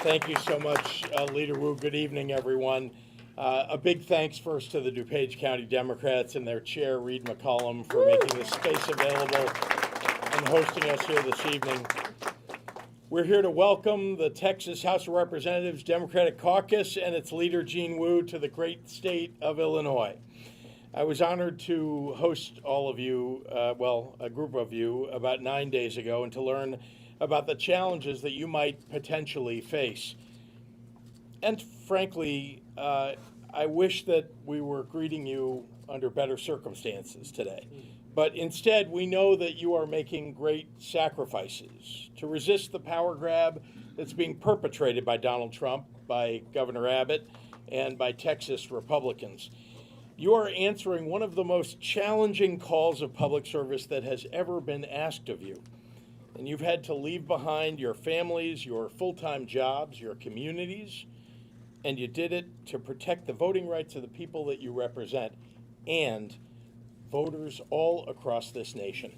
Thank you so much, Leader Wu. Good evening, everyone. A big thanks first to the DuPage County Democrats and their chair, Reed McCollum, for making this space available and hosting us here this evening. We're here to welcome the Texas House of Representatives Democratic Caucus and its leader, Gene Wu, to the great state of Illinois. I was honored to host all of you, a group of you, about 9 days ago, and to learn about the challenges that you might potentially face. And frankly, I wish that we were greeting you under better circumstances today. But instead, we know that you are making great sacrifices to resist the power grab that's being perpetrated by Donald Trump, by Governor Abbott, and by Texas Republicans. You are answering one of the most challenging calls of public service that has ever been asked of you. And you've had to leave behind your families, your full-time jobs, your communities, and you did it to protect the voting rights of the people that you represent and voters all across this nation.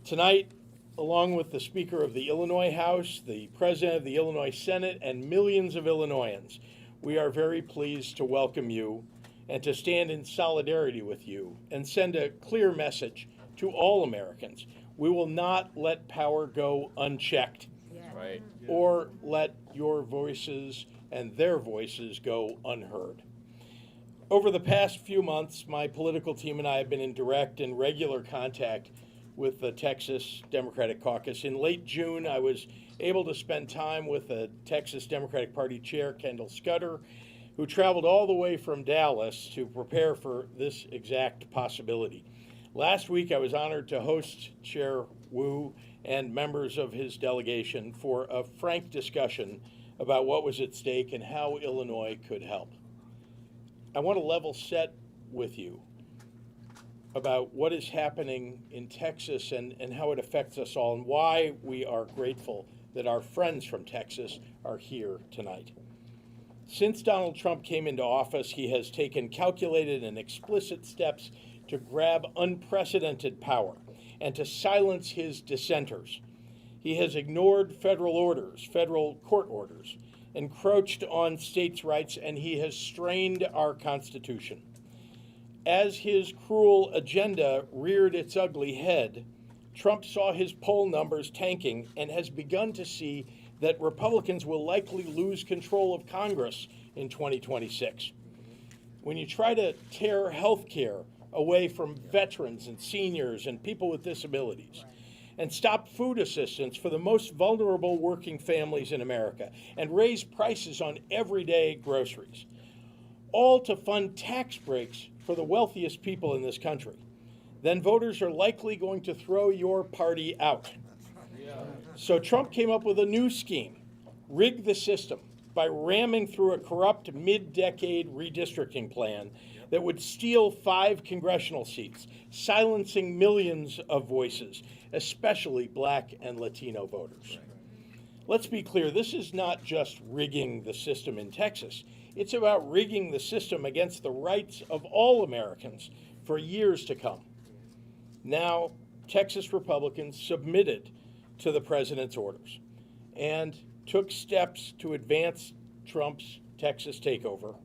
Tonight, along with the Speaker of the Illinois House, the President of the Illinois Senate, and millions of Illinoisans, we are very pleased to welcome you and to stand in solidarity with you and send a clear message to all Americans. We will not let power go unchecked, Right. or let your voices and their voices go unheard. Over the past few months, my political team and I have been in direct and regular contact with the Texas Democratic Caucus. In late June, I was able to spend time with the Texas Democratic Party Chair, Kendall Scudder, who traveled all the way from Dallas to prepare for this exact possibility. Last week, I was honored to host Chair Wu and members of his delegation for a frank discussion about what was at stake and how Illinois could help. I want to level set with you about what is happening in Texas and how it affects us all and why we are grateful that our friends from Texas are here tonight. Since Donald Trump came into office, he has taken calculated and explicit steps to grab unprecedented power and to silence his dissenters. He has ignored federal orders, federal court orders, encroached on states' rights, and he has strained our Constitution. As his cruel agenda reared its ugly head, Trump saw his poll numbers tanking and has begun to see that Republicans will likely lose control of Congress in 2026. When you try to tear health care away from veterans and seniors and people with disabilities, and stop food assistance for the most vulnerable working families in America, and raise prices on everyday groceries, all to fund tax breaks for the wealthiest people in this country, then voters are likely going to throw your party out. So Trump came up with a new scheme, rig the system by ramming through a corrupt mid-decade redistricting plan that would steal 5 congressional seats, silencing millions of voices, especially Black and Latino voters. Let's be clear, this is not just rigging the system in Texas. It's about rigging the system against the rights of all Americans for years to come. Now, Texas Republicans submitted to the president's orders and took steps to advance Trump's Texas takeover.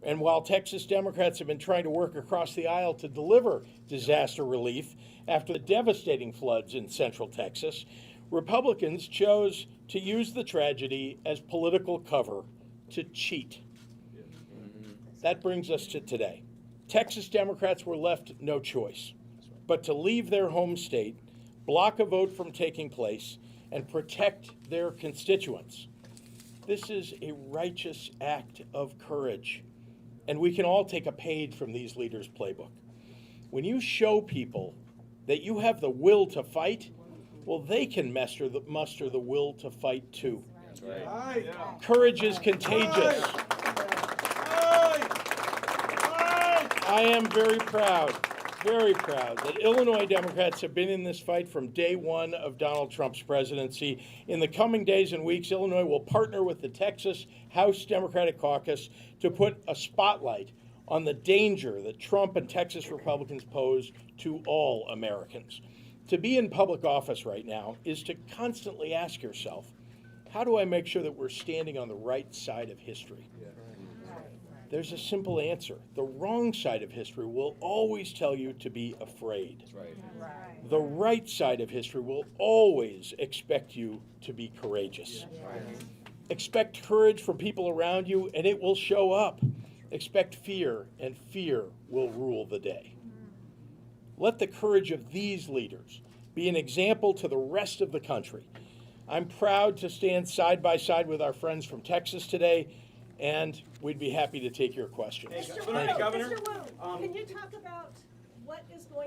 And while Texas Democrats have been trying to work across the aisle to deliver disaster relief after the devastating floods in central Texas, Republicans chose to use the tragedy as political cover to cheat. That brings us to today. Texas Democrats were left no choice but to leave their home state, block a vote from taking place, and protect their constituents. This is a righteous act of courage, and we can all take a page from these leaders' playbook. When you show people that you have the will to fight, well, they can muster the will to fight too. That's right. Courage is contagious. I am very proud that Illinois Democrats have been in this fight from day one of Donald Trump's presidency. In the coming days and weeks, Illinois will partner with the Texas House Democratic Caucus to put a spotlight on the danger that Trump and Texas Republicans pose to all Americans. To be in public office right now is to constantly ask yourself, How do I make sure that we're standing on the right side of history? There's a simple answer. The wrong side of history will always tell you to be afraid. That's right. The right side of history will always expect you to be courageous. Expect courage from people around you, and it will show up. Expect fear, and fear will rule the day. Let the courage of these leaders be an example to the rest of the country. I'm proud to stand side by side with our friends from Texas today, and we'd be happy to take your questions. Mr. Thank you. Wu, Mr. Wu, can you talk about what is going